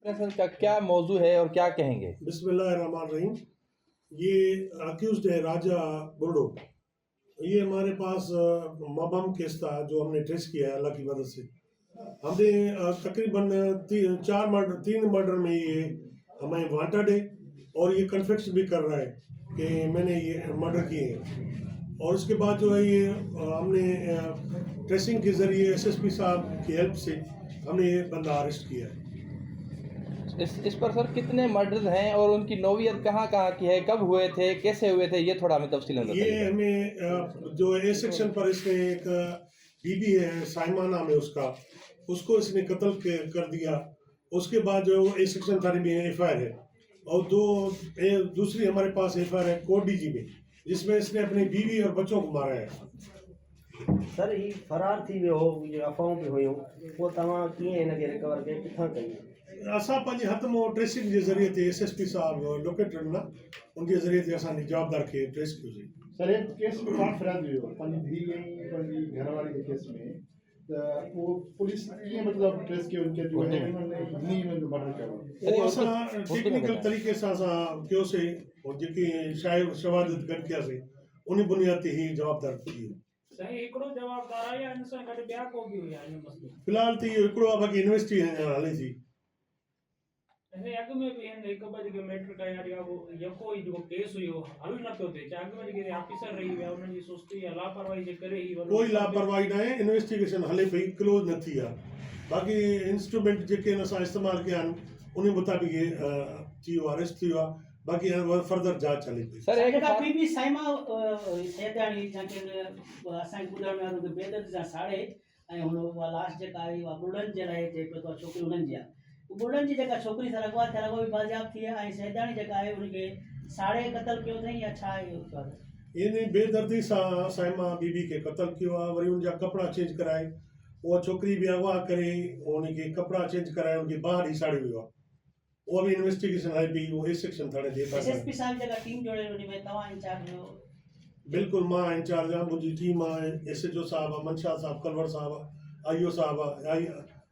Sir का क्या मौजू है और क्या कहेंगे? बिस्मिल्लाहिर्रहमानिर्रहीम। ये अक्यूज्ड है राजा बुर्डो। ये हमारे पास मबम केस था जो हमने ट्रेस किया है अल्लाह की मदद से। हमने तकरीबन तीन मर्डर में ये हमें वांटेड है और ये कन्फेक्स भी कर रहा है कि मैंने ये मर्डर किए हैं। और उसके बाद जो है ये हमने ट्रेसिंग के ज़रिए एसएसपी साहब की हेल्प से हमने ये बंदा अरेस्ट किया है। इस पर सर कितने मर्डर हैं और उनकी नौवियत कहाँ कहाँ की है, कब हुए थे, कैसे हुए थे, ये थोड़ा हमें तफसील में बताइए। ये हमें जो ए सेक्शन पर इसने एक बीबी है, साइमा नाम है उसको इसने कत्ल कर दिया। उसके बाद जो ए सेक्शन थाने में एफआईआर है और दूसरी हमारे पास एफआईआर है कोट डीजी में, जिसमें इसने अपनी बीवी और बच्चों को मारा है। सर ही फरार थी वियो, ये अफवाहों पे हुई वो तमाम किए इनके रिकवर के किथां कई असां पंहिंजे हथ में ट्रेसिंग के ज़रिए ते एसएसपी साहब लोकेटर ना उनके ज़रिए ते असां जवाबदार के ट्रेस कयोसीं। सर एक केस में कौन फरार हुयो पंहिंजी धीउ ऐं पंहिंजी घरवारी के केस में त वो पुलिस कीअं मतलब ट्रेस कयो उनके जो है उन्होंने जो मर्डर कयो वो असां टेक्निकल तरीक़े सां असां कयोसीं और जेकी शवाहदत गॾु कयासीं उन बुनियाद ते ही जवाबदार थी वियो। सही एकड़ो जवाबदार आहे या इन सां गॾु ॿिया को बि हुया इन मसइले? फिलहाल तो ये हिकिड़ो आहे, बाक़ी इन्वेस्टिगेशन हले थी। ऐसे अॻु में बि हिन हिकु ॿ जेके मैटर कया या वो यको ई जो केस हुयो हल न पियो थिए, चाहे अॻु में जेके ऑफिसर रही विया उन्हनि जी सुस्ती या लापरवाही जे करे ई कोई लापरवाही ना है, इन्वेस्टिगेशन हले पई, क्लोज न थी आहे। बाक़ी इंस्ट्रूमेंट जेके असां इस्तेमालु कया आहिनि उन मुताबिक़ ये थी वियो, अरेस्ट थी वियो आहे। बाक़ी फर्दर जांच हले पई। सर एक बीबी साइमा सैदाणी जंहिंखे असांखे ॿुधण में आयो बेदर्दी सां साड़े ऐं हुन लास्ट जेका आई उहा बुढ़नि जे लाइ चए पियो त छोकिरी हुननि जी आहे। बुढ़नि जी जेका छोकिरी सां अगवा थियल आहे उहा बि बाज़ियाब थी आहे ऐं सैदाणी जेका आहे उनखे साड़े क़तल कयो अथई या छा आहे? इन बेदर्दी सां साइमा बीबी के कत्ल कियो आहे, वरी उनजा कपिड़ा चेंज कराए, उहा छोकिरी बि अगवा करे उनखे कपिड़ा चेंज कराए उनखे ॿाहिरि ई साड़े वियो आहे। वो भी इन्वेस्टिगेशन है भी वो A section Thane the pass SSP साहब जगह टीम जोड़े उनी में तवा इंचार्ज हो। बिल्कुल मां इंचार्ज हां, मुंहिंजी टीम आहे, एसएचओ साहब आहे, मनशा साहब, कलवर साहब आहे, आईओ साहब आहे, आई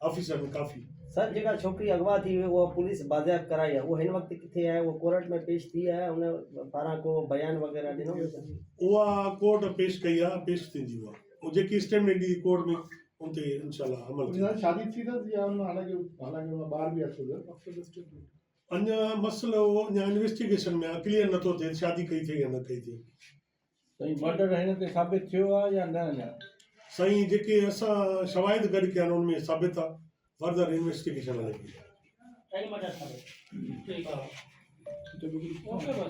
ऑफिसर में काफ़ी। सर जेका छोकरी अगवा थी वो पुलिस बाज़ियाब कराई है, वो हिन वक्त किथे है, वो कोर्ट में पेश थी है, उन पारा को बयान वगैरह दिनो उहा कोर्ट पेश कई आहे, पेश थींदी उहा जेकी स्टेटमेंट दी कोर्ट में उन ते इंशाल्लाह अमल थी। शादी थी त या हालांकि ॿार बि अचो अफ़सर स्टेटमेंट अञा मसलो अञा इन्वेस्टिगेशन में आहे, क्लियर नथो थिए शादी कई थी या न कई थी। सही मर्डर हिन ते साबित थियो आहे या न? साईं जेके असां शवाहिद गॾु कया आहिनि उनमें साबित आहे, फर्दर इन्वेस्टिगेशन हले पई। टाइम मटर था। ठीक है। ओके बस।